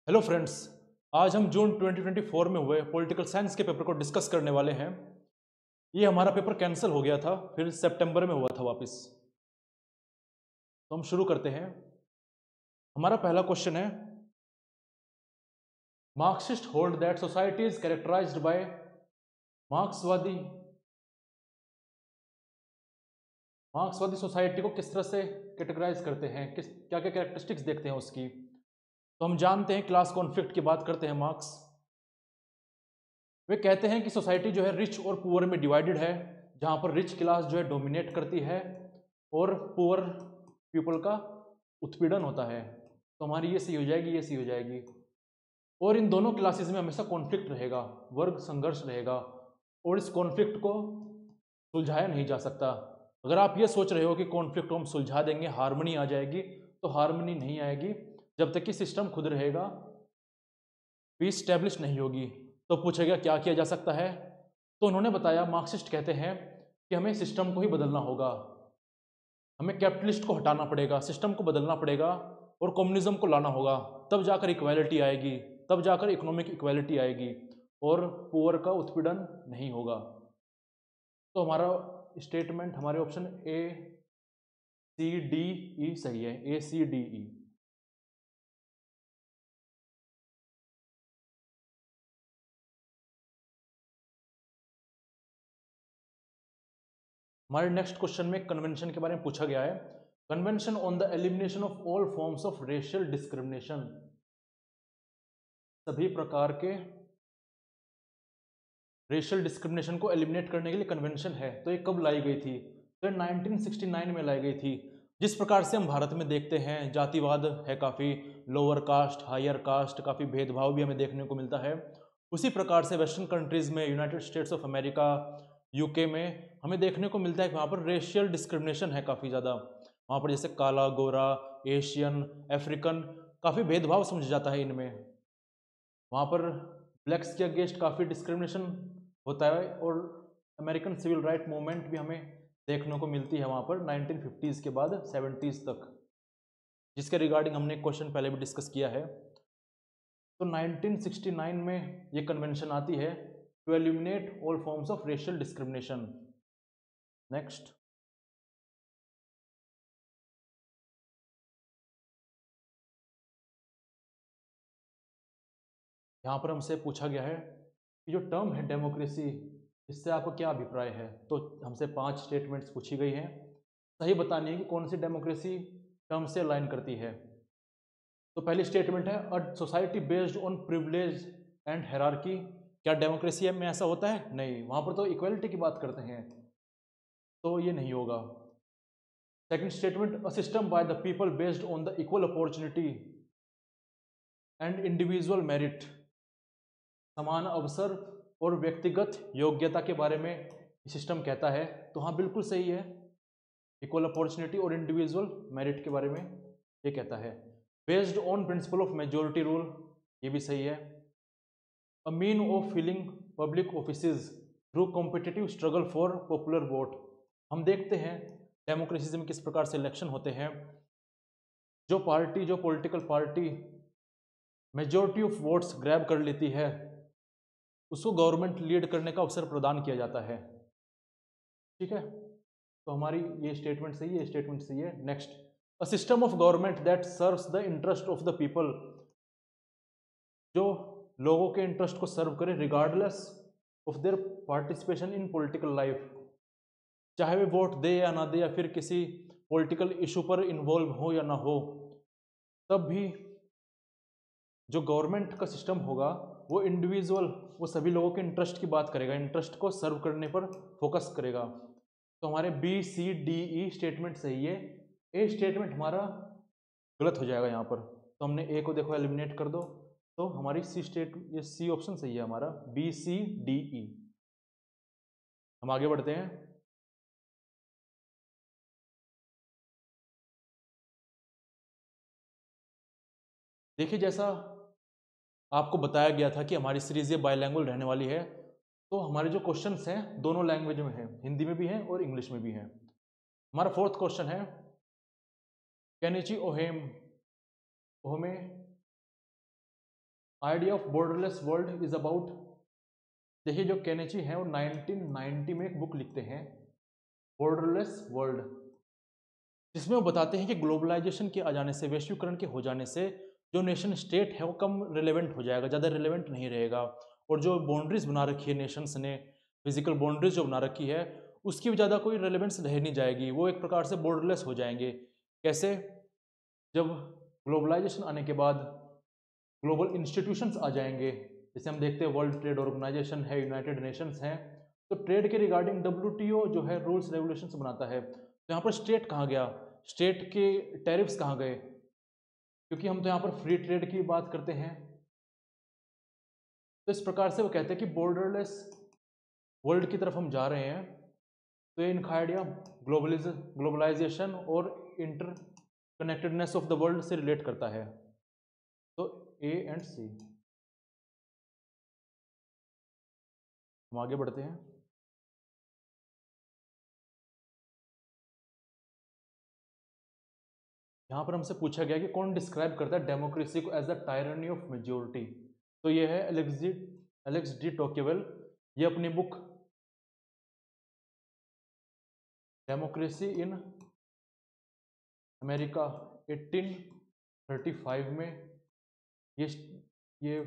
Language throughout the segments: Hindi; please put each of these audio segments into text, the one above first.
Hello friends. आज हम जून 2024 में हुए पॉलिटिकल साइंस के पेपर को डिस्कस करने वाले हैं। ये हमारा पेपर कैंसिल हो गया था, फिर सितंबर में हुआ था वापस। तो हम शुरू करते हैं। हमारा पहला क्वेश्चन है, Marxist hold that society is characterised by मार्क्सवादी मार्क्सवादी सोसाइटी को किस तरह से कैटेगराइज करते हैं, किस क्या क्या कैरेक्टरिस्टिक्स देखते हैं उसकी। तो हम जानते हैं, क्लास कॉन्फ्लिक्ट की बात करते हैं मार्क्स। वे कहते हैं कि सोसाइटी जो है रिच और पुअर में डिवाइडेड है, जहाँ पर रिच क्लास जो है डोमिनेट करती है और पुअर पीपल का उत्पीड़न होता है। तो हमारी ये सी हो जाएगी, ये सी हो जाएगी। और इन दोनों क्लासेस में हमेशा कॉन्फ्लिक्ट रहेगा, वर्ग संघर्ष रहेगा, और इस कॉन्फ्लिक्ट को सुलझाया नहीं जा सकता। अगर आप ये सोच रहे हो कि कॉन्फ्लिक्ट को हम सुलझा देंगे, हारमोनी आ जाएगी, तो हारमोनी नहीं आएगी जब तक कि सिस्टम खुद रहेगा, पीस स्टैब्लिश नहीं होगी। तो पूछेगा क्या किया जा सकता है। तो उन्होंने बताया, मार्क्सिस्ट कहते हैं कि हमें सिस्टम को ही बदलना होगा, हमें कैपिटलिस्ट को हटाना पड़ेगा, सिस्टम को बदलना पड़ेगा और कम्युनिज्म को लाना होगा। तब जाकर इक्वालिटी आएगी, तब जाकर इकोनॉमिक इक्वालिटी आएगी और पुअर का उत्पीड़न नहीं होगा। तो हमारा स्टेटमेंट, हमारे ऑप्शन ए सी डी ई सही है, ए सी डी ई। हमारे नेक्स्ट क्वेश्चन में कन्वेंशन के बारे में पूछा गया है, convention on the elimination of all forms of racial discrimination. सभी प्रकार के रेशियल डिस्क्रिमिनेशन को एलिमिनेट करने के लिए कन्वेंशन है। तो ये कब लाई गई थी? तो ये 1969 में लाई गई थी। जिस प्रकार से हम भारत में देखते हैं, जातिवाद है काफ़ी, लोअर कास्ट हायर कास्ट, काफ़ी भेदभाव भी हमें देखने को मिलता है। उसी प्रकार से वेस्टर्न कंट्रीज़ में, United states of America, UK में हमें देखने को मिलता है कि वहाँ पर रेशियल डिस्क्रिमिनेशन है काफ़ी ज़्यादा। वहाँ पर जैसे काला, गोरा, एशियन, अफ्रीकन, काफ़ी भेदभाव समझा जाता है इनमें। वहाँ पर ब्लैक्स के अगेंस्ट काफ़ी डिस्क्रिमिनेशन होता है और अमेरिकन सिविल राइट मूवमेंट भी हमें देखने को मिलती है वहाँ पर 1950s के बाद 70s तक, जिसके रिगार्डिंग हमने एक क्वेश्चन पहले भी डिस्कस किया है। तो 1969 में ये कन्वेंशन आती है, to eliminate all forms of racial discrimination. Next, यहाँ पर हमसे पूछा गया है कि जो टर्म है डेमोक्रेसी, इससे आपका क्या अभिप्राय है। तो हमसे 5 स्टेटमेंट्स पूछी गई हैं, सही बतानी है कि कौन सी डेमोक्रेसी टर्म से अलाइन करती है। तो पहली स्टेटमेंट है, a society based on privilege and hierarchy. क्या डेमोक्रेसी में ऐसा होता है? नहीं, वहाँ पर तो इक्वलिटी की बात करते हैं, तो ये नहीं होगा। Second statement, a system by the people based on the equal opportunity and individual merit. समान अवसर और व्यक्तिगत योग्यता के बारे में सिस्टम कहता है। तो हाँ, बिल्कुल सही है, इक्वल अपॉर्चुनिटी और इंडिविजुअल मेरिट के बारे में ये कहता है। Based on principle of majority rule, ये भी सही है। A mean of filling public offices through competitive struggle for popular vote. हम देखते हैं डेमोक्रेसी में किस प्रकार से इलेक्शन होते हैं। जो political party majority of votes grab कर लेती है, उसको गवर्नमेंट लीड करने का अवसर प्रदान किया जाता है। ठीक है, तो हमारी ये स्टेटमेंट सही है, स्टेटमेंट सही है। Next, a system of government that serves the interest of the people. जो लोगों के इंटरेस्ट को सर्व करे regardless of their participation in political life. चाहे वे वोट दे या ना दे, या फिर किसी पॉलिटिकल इशू पर इन्वॉल्व हो या ना हो, तब भी जो गवर्नमेंट का सिस्टम होगा वो इंडिविजुअल, वो सभी लोगों के इंटरेस्ट की बात करेगा, इंटरेस्ट को सर्व करने पर फोकस करेगा। तो हमारे B C D E statement सही है, ए स्टेटमेंट हमारा गलत हो जाएगा यहाँ पर। तो हमने ए को देखो एलिमिनेट कर दो, तो हमारी ये सी ऑप्शन सही है हमारा, बी सी डी ई। हम आगे बढ़ते हैं। देखिए, जैसा आपको बताया गया था कि हमारी सीरीज ये बायलैंग्वेज रहने वाली है, तो हमारे जो क्वेश्चंस हैं दोनों लैंग्वेज में हैं, हिंदी में भी हैं और इंग्लिश में भी हैं। हमारा फोर्थ क्वेश्चन है, केनिची ओहेम ओहमे idea of borderless world is about, देखिए जो केनेची है वो 1990 में एक बुक लिखते हैं बॉर्डरलेस वर्ल्ड, जिसमें वो बताते हैं कि ग्लोबलाइजेशन के आ जाने से, वैश्वीकरण के हो जाने से जो नेशन स्टेट है वो कम रिलेवेंट हो जाएगा, ज़्यादा रिलेवेंट नहीं रहेगा, और जो बाउंड्रीज बना रखी है नेशंस ने, फिजिकल बाउंड्रीज जो बना रखी है उसकी भी ज़्यादा कोई रेलेवेंस रह नहीं जाएगी, वो एक प्रकार से बॉर्डरलेस हो जाएंगे। कैसे? जब ग्लोबलाइजेशन आने के बाद ग्लोबल इंस्टीट्यूशंस आ जाएंगे, जैसे हम देखते हैं वर्ल्ड ट्रेड ऑर्गेनाइजेशन है, यूनाइटेड नेशंस हैं, तो ट्रेड के रिगार्डिंग WTO जो है रूल्स रेगुलेशंस बनाता है, तो यहाँ पर स्टेट कहाँ गया, स्टेट के टैरिफ्स कहाँ गए, क्योंकि हम तो यहाँ पर फ्री ट्रेड की बात करते हैं। तो इस प्रकार से वो कहते हैं कि बॉर्डरलेस वर्ल्ड की तरफ हम जा रहे हैं, तो ये इनका आइडिया ग्लोबलाइजेशन और inter connectedness of the world से रिलेट करता है। तो A एंड C। हम आगे बढ़ते हैं। यहाँ पर हमसे पूछा गया कि कौन डिस्क्राइब करता है डेमोक्रेसी को as the tyranny of majority, तो ये है एलेक्स डी टोकेवेल, ये अपनी बुक डेमोक्रेसी इन अमेरिका 1835 में ये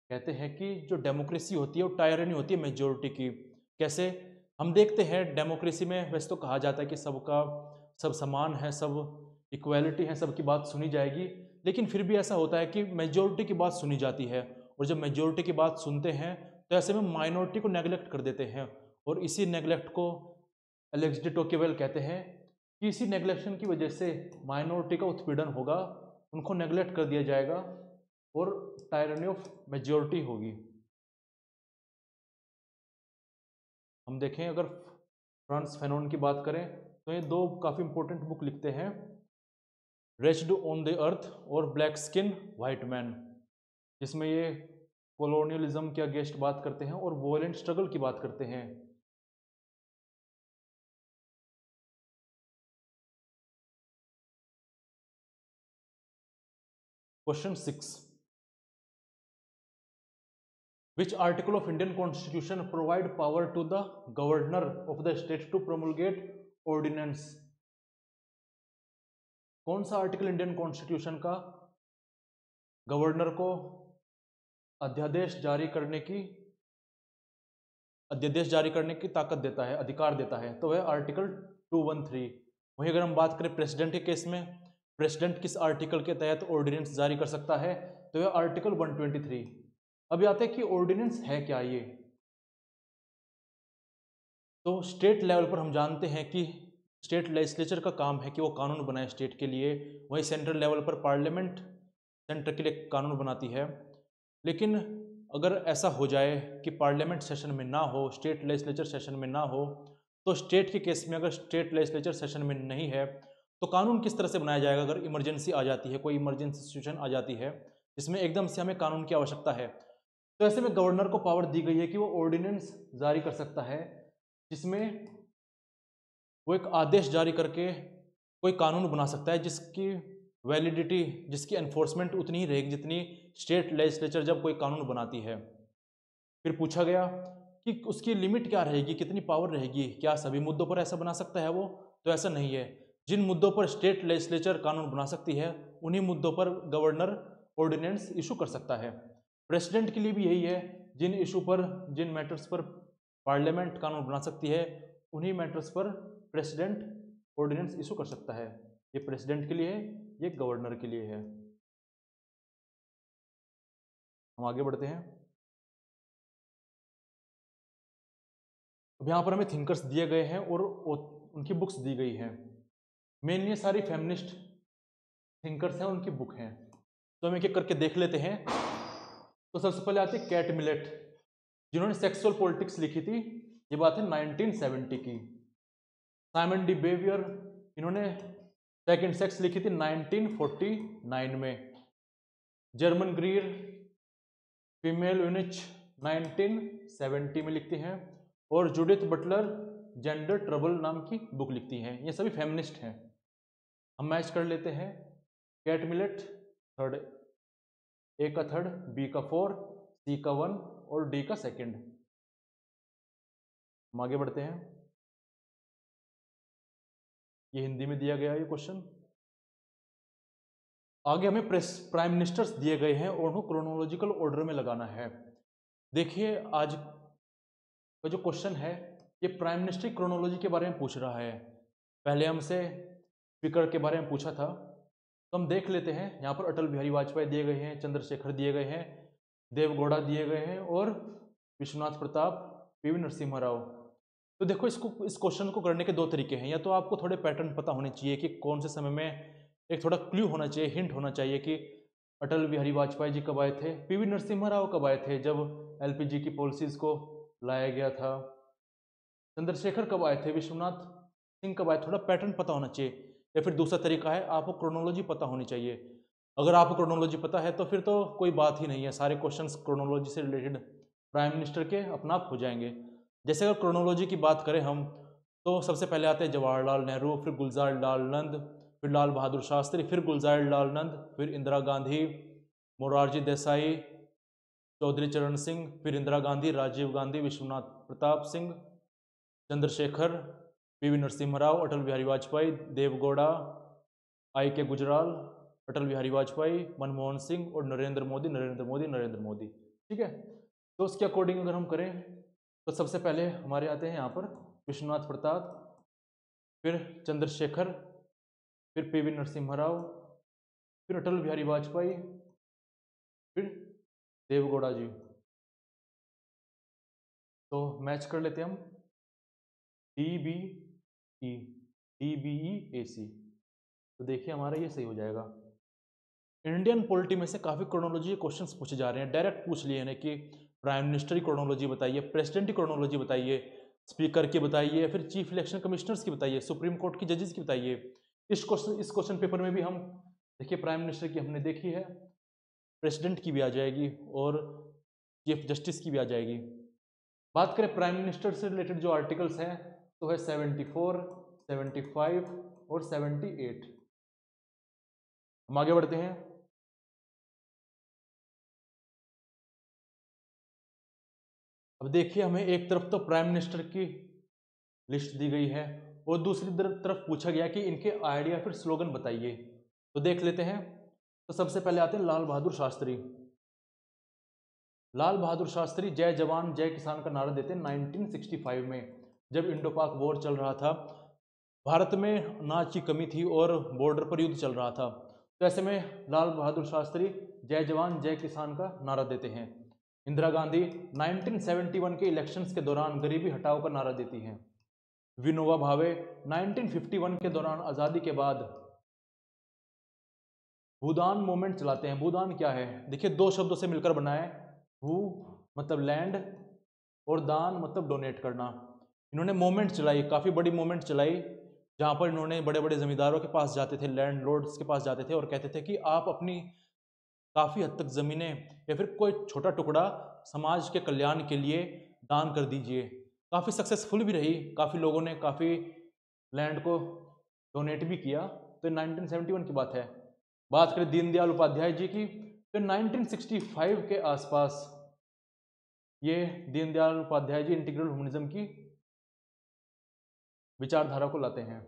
कहते हैं कि जो डेमोक्रेसी होती है वो टायरनी होती है मेजोरिटी की। कैसे? हम देखते हैं डेमोक्रेसी में वैसे तो कहा जाता है कि सब समान है, सब इक्वालिटी है, सबकी बात सुनी जाएगी, लेकिन फिर भी ऐसा होता है कि मेजोरिटी की बात सुनी जाती है, और जब मेजोरिटी की बात सुनते हैं तो ऐसे में माइनॉरिटी को नेगलेक्ट कर देते हैं, और इसी नेगलेक्ट को एलेक्स डी टोकेवेल कहते हैं कि इसी नेगलेक्शन की वजह से माइनॉरिटी का उत्पीड़न होगा, उनको नेगलेक्ट कर दिया जाएगा और टायरनी ऑफ मेजोरिटी होगी। हम देखें अगर फ्रांस फैनोन की बात करें तो ये दो काफ़ी इंपॉर्टेंट बुक लिखते हैं, रेस्ड ऑन द अर्थ और ब्लैक स्किन वाइट मैन, जिसमें ये कॉलोनियलिज्म के अगेंस्ट बात करते हैं और वॉयलेंट स्ट्रगल की बात करते हैं। Question 6, Which article of Indian Constitution provide power to the governor of the state to promulgate ordinance? कौन सा आर्टिकल इंडियन कॉन्स्टिट्यूशन का गवर्नर को अध्यादेश जारी करने की ताकत देता है, अधिकार देता है? तो वह आर्टिकल 213। वहीं अगर हम बात करें प्रेसिडेंट के केस में, प्रेसिडेंट किस आर्टिकल के तहत ऑर्डिनेंस जारी कर सकता है? तो वह आर्टिकल 123। अब आते हैं कि ऑर्डिनेंस है क्या ये। तो स्टेट लेवल पर हम जानते हैं कि स्टेट लेजिस्लेचर का काम है कि वो कानून बनाए स्टेट के लिए, वहीं सेंट्रल लेवल पर पार्लियामेंट सेंटर के लिए कानून बनाती है। लेकिन अगर ऐसा हो जाए कि पार्लियामेंट सेशन में ना हो, स्टेट लेजिस्लेचर सेशन में ना हो, तो स्टेट के केस में अगर स्टेट लेजिस्लेचर सेशन में नहीं है तो कानून किस तरह से बनाया जाएगा? अगर इमरजेंसी आ जाती है, कोई इमरजेंसी सिचुएशन आ जाती है जिसमें एकदम से हमें कानून की आवश्यकता है, तो ऐसे में गवर्नर को पावर दी गई है कि वो ऑर्डिनेंस जारी कर सकता है, जिसमें वो एक आदेश जारी करके कोई कानून बना सकता है जिसकी वैलिडिटी, जिसकी एनफोर्समेंट उतनी ही रहेगी जितनी स्टेट लेजिस्लेचर जब कोई कानून बनाती है। फिर पूछा गया कि उसकी लिमिट क्या रहेगी, कितनी पावर रहेगी, क्या सभी मुद्दों पर ऐसा बना सकता है वो? तो ऐसा नहीं है। जिन मुद्दों पर स्टेट लेजिस्लेचर कानून बना सकती है उन्हीं मुद्दों पर गवर्नर ऑर्डिनेंस इशू कर सकता है। प्रेसिडेंट के लिए भी यही है, जिन इशू पर, जिन मैटर्स पर पार्लियामेंट कानून बना सकती है उन्हीं मैटर्स पर प्रेसिडेंट ऑर्डिनेंस इशू कर सकता है। ये प्रेसिडेंट के लिए है, ये गवर्नर के लिए है। हम आगे बढ़ते हैं। अब यहाँ पर हमें थिंकर्स दिए गए हैं और उनकी बुक्स दी गई हैं। मेनली सारी फेमिनिस्ट थिंकर्स हैं, उनकी बुक हैं, तो हम एक एक करके देख लेते हैं। तो सबसे पहले आती है कैट मिलेट, जिन्होंने सेक्सुअल पॉलिटिक्स लिखी थी। ये बात है 1970 की। साइमन डी बेवियर, इन्होंने सेकंड सेक्स लिखी थी 1949 में। जर्मन ग्रीर फीमेल यूनिच 1970 में लिखती हैं। और जूडिथ बटलर जेंडर ट्रबल नाम की बुक लिखती हैं। ये सभी फेमिनिस्ट हैं। हम मैच कर लेते हैं। कैट मिलेट थर्ड ए का थर्ड, बी का 4, सी का 1 और डी का सेकंड। हम आगे बढ़ते हैं। ये हिंदी में दिया गया है ये क्वेश्चन। आगे हमें प्राइम मिनिस्टर्स दिए गए हैं और उनको क्रोनोलॉजिकल ऑर्डर में लगाना है। देखिए आज का जो क्वेश्चन है ये प्राइम मिनिस्टर क्रोनोलॉजी के बारे में पूछ रहा है। पहले हमसे स्पीकर के बारे में पूछा था, तो हम देख लेते हैं। यहाँ पर अटल बिहारी वाजपेयी दिए गए हैं, चंद्रशेखर दिए गए हैं, देवगौड़ा दिए गए हैं और विश्वनाथ प्रताप, पीवी नरसिम्हा राव। तो देखो इस क्वेश्चन को करने के दो तरीके हैं। या तो आपको थोड़े पैटर्न पता होने चाहिए कि कौन से समय में, एक थोड़ा क्ल्यू होना चाहिए, हिंट होना चाहिए कि अटल बिहारी वाजपेयी जी कब आए थे, पीवी नरसिम्हा राव कब आए थे जब एलपीजी की पॉलिसीज को लाया गया था, चंद्रशेखर कब आए थे, विश्वनाथ सिंह कब आए। थोड़ा पैटर्न पता होना चाहिए। या फिर दूसरा तरीका है आपको क्रोनोलॉजी पता होनी चाहिए। अगर आपको क्रोनोलॉजी पता है तो फिर तो कोई बात ही नहीं है, सारे क्वेश्चंस क्रोनोलॉजी से रिलेटेड प्राइम मिनिस्टर के अपना आप हो जाएंगे। जैसे अगर क्रोनोलॉजी की बात करें हम, तो सबसे पहले आते हैं जवाहरलाल नेहरू, फिर गुलजार लाल नंद, फिर लाल बहादुर शास्त्री, फिर गुलजार लाल नंद, फिर इंदिरा गांधी, मोरारजी देसाई, चौधरी चरण सिंह, फिर इंदिरा गांधी, राजीव गांधी, विश्वनाथ प्रताप सिंह, चंद्रशेखर, पीवी नरसिम्हा राव, अटल बिहारी वाजपेयी, देवगौड़ा, आई के गुजराल, अटल बिहारी वाजपेयी, मनमोहन सिंह और नरेंद्र मोदी, नरेंद्र मोदी, नरेंद्र मोदी। ठीक है, तो उसके अकॉर्डिंग अगर हम करें तो सबसे पहले हमारे आते हैं यहाँ पर विश्वनाथ प्रताप, फिर चंद्रशेखर, फिर पीवी नरसिम्हा राव, फिर अटल बिहारी वाजपेयी, फिर देवगौड़ा जी। तो मैच कर लेते हैं हम, DBE तो देखिए हमारा ये सही हो जाएगा। इंडियन पॉलिटी में से काफ़ी क्रोनोलॉजी क्वेश्चंस पूछे जा रहे हैं, डायरेक्ट पूछ लिए हैं कि प्राइम मिनिस्टर की क्रोनोलॉजी बताइए, प्रेसिडेंट की क्रोनोलॉजी बताइए, स्पीकर की बताइए, फिर चीफ इलेक्शन कमिश्नर्स की बताइए, सुप्रीम कोर्ट की जजेस की बताइए। इस क्वेश्चन पेपर में भी हम देखिए प्राइम मिनिस्टर की हमने देखी है, प्रेसिडेंट की भी आ जाएगी और चीफ जस्टिस की भी आ जाएगी। बात करें प्राइम मिनिस्टर से रिलेटेड जो आर्टिकल्स हैं तो है 74, 75 और 78। हम आगे बढ़ते हैं। अब देखिए हमें एक तरफ तो प्राइम मिनिस्टर की लिस्ट दी गई है और दूसरी तरफ पूछा गया कि इनके आइडिया फिर स्लोगन बताइए। तो देख लेते हैं। तो सबसे पहले आते हैं लाल बहादुर शास्त्री। लाल बहादुर शास्त्री जय जवान जय किसान का नारा देते हैं 1965 में, जब इंडो पाक वॉर चल रहा था, भारत में अनाज की कमी थी और बॉर्डर पर युद्ध चल रहा था। तो ऐसे में लाल बहादुर शास्त्री जय जवान जय किसान का नारा देते हैं। इंदिरा गांधी 1971 के इलेक्शंस के दौरान गरीबी हटाओ का नारा देती हैं। विनोबा भावे 1951 के दौरान आज़ादी के बाद भूदान मूवमेंट चलाते हैं। भूदान क्या है, देखिए दो शब्दों से मिलकर बना है। भू मतलब लैंड और दान मतलब डोनेट करना। इन्होंने मूवमेंट चलाई, काफ़ी बड़ी मूवमेंट चलाई, जहाँ पर इन्होंने बड़े बड़े ज़मींदारों के पास जाते थे, लैंड लॉर्ड्स के पास जाते थे और कहते थे कि आप अपनी काफ़ी हद तक ज़मीनें या फिर कोई छोटा टुकड़ा समाज के कल्याण के लिए दान कर दीजिए। काफ़ी सक्सेसफुल भी रही, काफ़ी लोगों ने काफ़ी लैंड को डोनेट भी किया। तो 1971 की बात है। बात करें दीनदयाल उपाध्याय जी की, तो 1965 के आसपास ये दीनदयाल उपाध्याय जी इंटीग्रल ह्यूमनिज्म की विचारधारा को लाते हैं।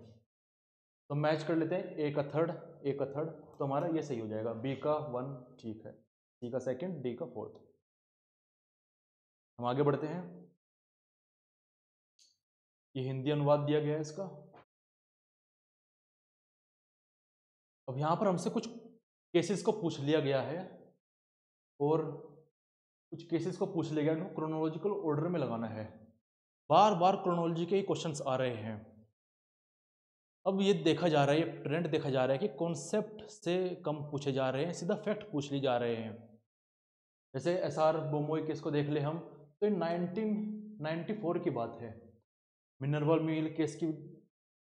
तो मैच कर लेते हैं, ए का थर्ड, ए का थर्ड, तो हमारा ये सही हो जाएगा। बी का 1 ठीक है, सी का सेकंड, डी का 4th। हम आगे बढ़ते हैं। ये हिंदी अनुवाद दिया गया है इसका। अब यहाँ पर हमसे कुछ केसेस को पूछ लिया गया है और कुछ केसेस को पूछ लिया गया है, क्रोनोलॉजिकल ऑर्डर में लगाना है। बार बार क्रोनोलॉजी के ही क्वेश्चंस आ रहे हैं। अब ये देखा जा रहा है, ये ट्रेंड देखा जा रहा है कि कॉन्सेप्ट से कम पूछे जा रहे हैं, सीधा फैक्ट पूछ ली जा रहे हैं। जैसे एसआर बोमोई केस को देख ले हम, तो 1994 की बात है। मिनरवा मिल केस की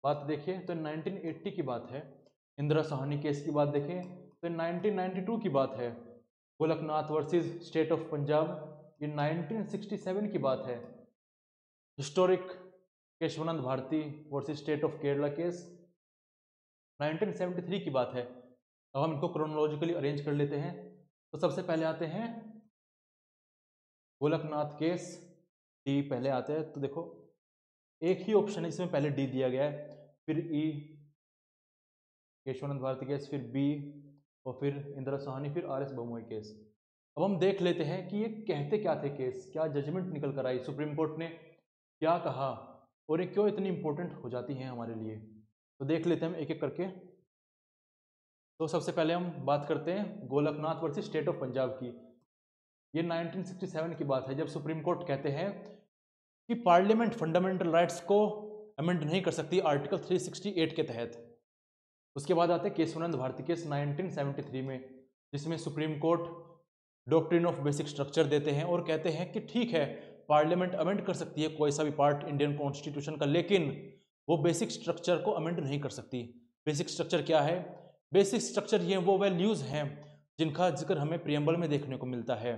बात देखें तो 1980 की बात है। इंदिरा साहनी केस की बात देखें तो 1992 की बात है। Golaknath versus state of Punjab, ये 1967 की बात है। Historic Kesavananda Bharati versus state of Kerala case 1973 की बात है। अब हम इनको क्रोनोलॉजिकली अरेंज कर लेते हैं। तो सबसे पहले आते हैं गोलकनाथ केस, डी पहले आते हैं। तो देखो एक ही ऑप्शन है इसमें, पहले डी दिया गया है, फिर ई केशवानंद भारती केस, फिर बी और फिर इंदिरा साहनी, फिर आर एस बमोई केस। अब हम देख लेते हैं कि ये कहते क्या थे केस, क्या जजमेंट निकल कर आई, सुप्रीम कोर्ट ने क्या कहा और ये क्यों इतनी इंपॉर्टेंट हो जाती हैं हमारे लिए। तो देख लेते हैं हम एक एक करके। तो सबसे पहले हम बात करते हैं Golaknath versus state of Punjab की। ये 1967 की बात है, जब सुप्रीम कोर्ट कहते हैं कि पार्लियामेंट फंडामेंटल राइट्स को अमेंड नहीं कर सकती आर्टिकल 368 के तहत। उसके बाद आते हैं केशवानंद भारती केस 1973 में, जिसमें supreme court doctrine of basic structure देते हैं और कहते हैं कि ठीक है पार्लियामेंट अमेंड कर सकती है कोई सा भी पार्ट इंडियन कॉन्स्टिट्यूशन का, लेकिन वो बेसिक स्ट्रक्चर को अमेंड नहीं कर सकती। बेसिक स्ट्रक्चर क्या है? बेसिक स्ट्रक्चर ये वो वैल्यूज हैं जिनका जिक्र हमें प्रियम्बल में देखने को मिलता है।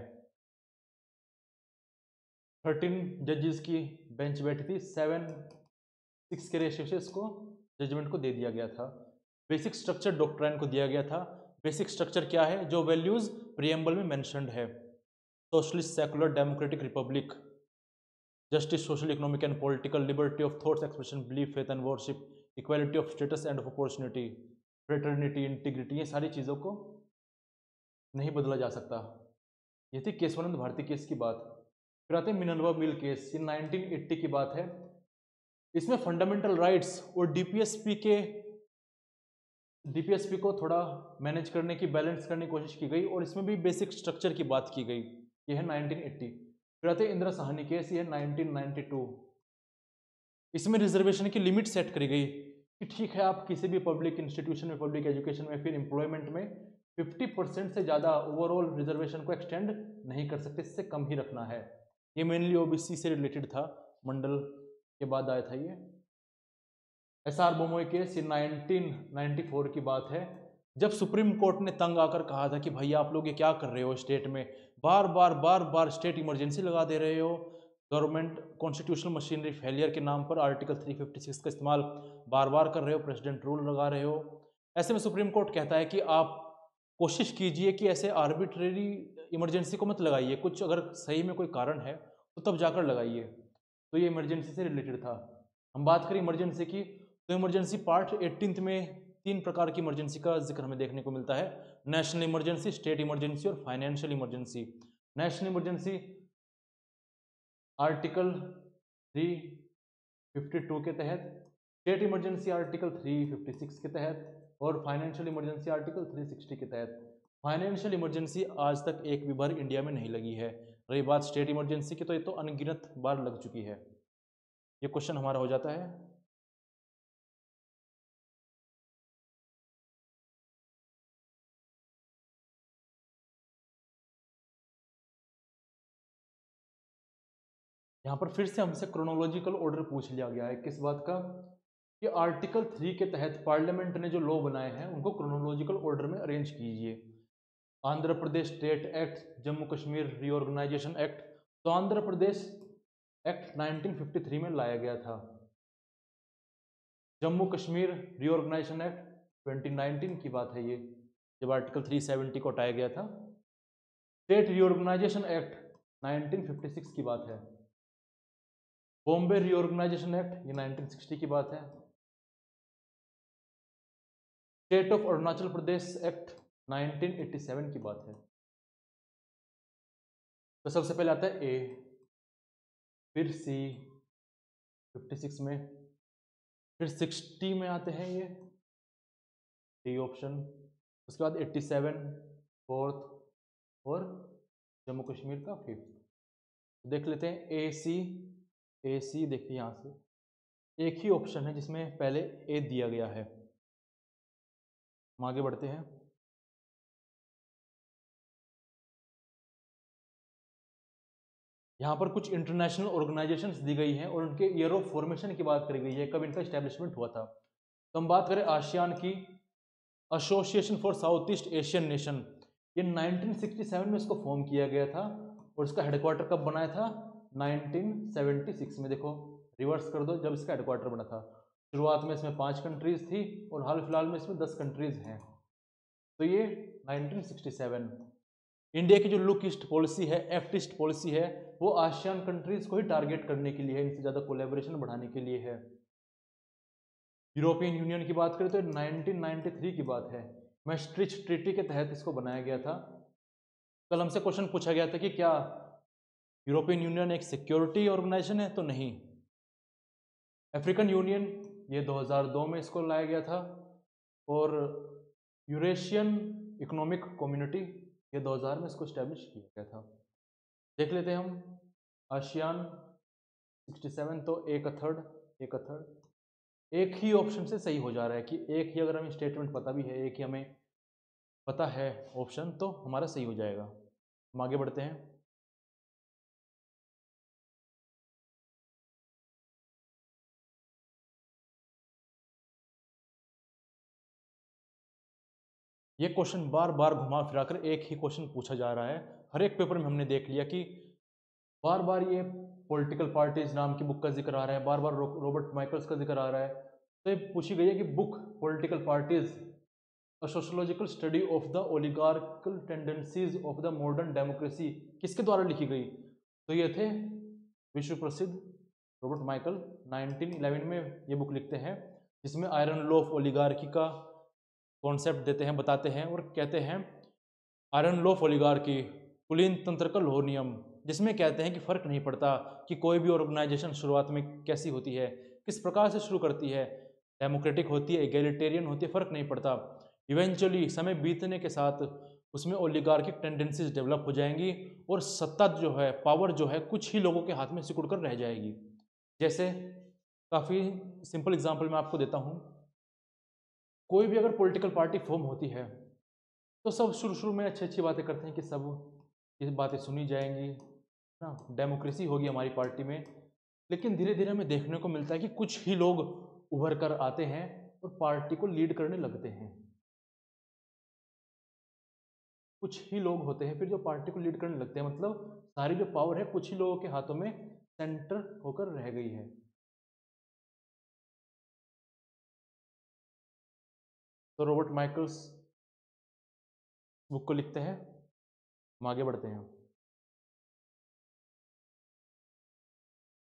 13 जजेस की बेंच बैठी थी, 7-6 के रेशियो से इसको जजमेंट को दे दिया गया था। बेसिक स्ट्रक्चर डॉक्ट्राइन को दिया गया था। बेसिक स्ट्रक्चर क्या है? जो वैल्यूज प्रियम्बल में मेंशन्ड है, socialist, secular, democratic, Republic, justice, social, economic and political, liberty of thoughts, expression, belief, faith and worship, equality of status end of opportunity, fraternity, integrity, ये सारी चीज़ों को नहीं बदला जा सकता। ये थी केशवानंद भारती केस की बात। फिर आते हैं मिनर्वा मिल केस, ये 1980 की बात है। इसमें फंडामेंटल राइट्स और डीपीएसपी को थोड़ा मैनेज करने की, बैलेंस करने की कोशिश की गई और इसमें भी बेसिक स्ट्रक्चर की बात की गई। ये है 1980। फिर आते हैं इंदिरा साहनी केस, ये है 1992। इसमें रिजर्वेशन की लिमिट सेट करी गई कि ठीक है आप किसी भी पब्लिक इंस्टीट्यूशन में, पब्लिक एजुकेशन में, फिर एम्प्लॉयमेंट में 50% से ज़्यादा ओवरऑल रिजर्वेशन को एक्सटेंड नहीं कर सकते, इससे कम ही रखना है। ये मेनली ओबीसी से रिलेटेड था, मंडल के बाद आया था ये। एसआर बोमोई केस, ये 1994 की बात है, जब सुप्रीम कोर्ट ने तंग आकर कहा था कि भाई आप लोग ये क्या कर रहे हो, स्टेट में बार बार स्टेट इमरजेंसी लगा दे रहे हो, गवर्नमेंट कॉन्स्टिट्यूशनल मशीनरी फेलियर के नाम पर आर्टिकल 356 का इस्तेमाल बार बार कर रहे हो, प्रेसिडेंट रूल लगा रहे हो। ऐसे में सुप्रीम कोर्ट कहता है कि आप कोशिश कीजिए कि ऐसे आर्बिट्रेरी इमरजेंसी को मत लगाइए, कुछ अगर सही में कोई कारण है तो तब जाकर लगाइए। तो ये इमरजेंसी से रिलेटेड था। हम बात करें इमरजेंसी की, तो इमरजेंसी पार्ट 18 में 3 प्रकार की इमरजेंसी का जिक्र हमें देखने को मिलता है, नेशनल इमरजेंसी, स्टेट इमरजेंसी और financial emergency. National emergency article 352 के तहत, स्टेट इमरजेंसी आर्टिकल 356 के तहत और फाइनेंशियल इमरजेंसी आर्टिकल 360 के तहत। फाइनेंशियल इमरजेंसी आज तक एक भी बार इंडिया में नहीं लगी है। रही बात स्टेट इमरजेंसी की, तो ये तो अनगिनत बार लग चुकी है। ये क्वेश्चन हमारा हो जाता है। यहाँ पर फिर से हमसे क्रोनोलॉजिकल ऑर्डर पूछ लिया गया है, किस बात का? कि आर्टिकल 3 के तहत पार्लियामेंट ने जो लॉ बनाए हैं उनको क्रोनोलॉजिकल ऑर्डर में अरेंज कीजिए। Andhra Pradesh State Act, Jammu Kashmir Reorganisation Act. तो आंध्र प्रदेश एक्ट 1953 में लाया गया था। जम्मू कश्मीर रीऑर्गेनाइजेशन एक्ट 2019 की बात है ये, जब आर्टिकल 370 को हटाया गया था। स्टेट रीऑर्गेनाइजेशन एक्ट 1956 की बात है। बॉम्बे रीऑर्गेनाइजेशन एक्ट ये 1960 की बात है। State of Arunachal Pradesh act 1987 की बात है। तो सबसे पहले आता है ए, फिर सी 56 में, फिर 60 में आते हैं ये डी ऑप्शन, उसके बाद 87 फोर्थ और जम्मू कश्मीर का फिफ्थ। देख लेते हैं ए सी देखिए यहाँ से एक ही ऑप्शन है जिसमें पहले ए दिया गया है। हम आगे बढ़ते हैं। यहाँ पर कुछ इंटरनेशनल ऑर्गेनाइजेशंस दी गई हैं और उनके ईयर ऑफ फॉर्मेशन की बात करी गई है, कब इनका इस्टेब्लिशमेंट हुआ था। तो हम बात करें आसियान की, association for south east Asian nation, ये 1967 में इसको फॉर्म किया गया था और इसका हेडक्वार्टर कब बनाया था? 1976 में। देखो रिवर्स कर दो, जब इसका हेडक्वार्टर बना था। शुरुआत में इसमें 5 कंट्रीज थी और हाल फिलहाल में इसमें 10 कंट्रीज हैं। तो ये 1967। इंडिया की जो लुक ईस्ट पॉलिसी है, एक्ट ईस्ट पॉलिसी है, वो आसियान कंट्रीज को ही टारगेट करने के लिए है, इनसे ज़्यादा कोलैबोरेशन बढ़ाने के लिए है। यूरोपियन यूनियन की बात करें तो 1993 की बात है, मैस्ट्रिच ट्रीटी के तहत इसको बनाया गया था। कल हमसे क्वेश्चन पूछा गया था कि क्या यूरोपियन यूनियन एक सिक्योरिटी ऑर्गेनाइजेशन है, तो नहीं। अफ्रीकन यूनियन, ये 2002 में इसको लाया गया था, और यूरेशियन इकोनॉमिक कम्युनिटी, ये 2000 में इसको इस्टेब्लिश किया गया था। देख लेते हैं हम आसियान 67, तो एक थर्ड एक ही ऑप्शन से सही हो जा रहा है कि एक ही, अगर हमें स्टेटमेंट पता भी है, एक ही हमें पता है ऑप्शन, तो हमारा सही हो जाएगा। हम आगे बढ़ते हैं। ये क्वेश्चन बार बार घुमा फिरा कर एक ही क्वेश्चन पूछा जा रहा है। हर एक पेपर में हमने देख लिया कि बार बार ये पॉलिटिकल पार्टीज नाम की बुक का जिक्र आ रहा है, बार बार रॉबर्ट माइकल्स का जिक्र आ रहा है। तो ये पूछी गई है कि book political parties a sociological study of the oligarchical tendencies of the modern democracy किसके द्वारा लिखी गई। तो ये थे विश्व प्रसिद्ध रॉबर्ट माइकल। 1911 में ये बुक लिखते हैं, जिसमें आयरन लॉ ऑफ ओलिगार्की का कॉन्सेप्ट देते हैं, बताते हैं, और कहते हैं आयरन लॉ ऑफ ओलिगार्की कुलीन तंत्र का लौह नियम, जिसमें कहते हैं कि फर्क नहीं पड़ता कि कोई भी ऑर्गेनाइजेशन शुरुआत में कैसी होती है, किस प्रकार से शुरू करती है, डेमोक्रेटिक होती है, एगैलिटेरियन होती है, फर्क नहीं पड़ता। इवेंचुअली समय बीतने के साथ उसमें ओलिगार्किक टेंडेंसीज डेवलप हो जाएंगी, और सत्ता जो है, पावर जो है, कुछ ही लोगों के हाथ में सिकुड़ कर रह जाएगी। जैसे काफ़ी सिंपल एग्जांपल मैं आपको देता हूँ। कोई भी अगर पॉलिटिकल पार्टी फॉर्म होती है, तो सब शुरू शुरू में अच्छी अच्छी बातें करते हैं कि सब ये बातें सुनी जाएंगी ना, डेमोक्रेसी होगी हमारी पार्टी में। लेकिन धीरे धीरे हमें देखने को मिलता है कि कुछ ही लोग उभर कर आते हैं और पार्टी को लीड करने लगते हैं। कुछ ही लोग होते हैं फिर जो पार्टी को लीड करने लगते हैं, मतलब सारी जो पावर है कुछ ही लोगों के हाथों में सेंटर होकर रह गई है। तो रॉबर्ट माइकल्स बुक को लिखते हैं। हम आगे बढ़ते हैं।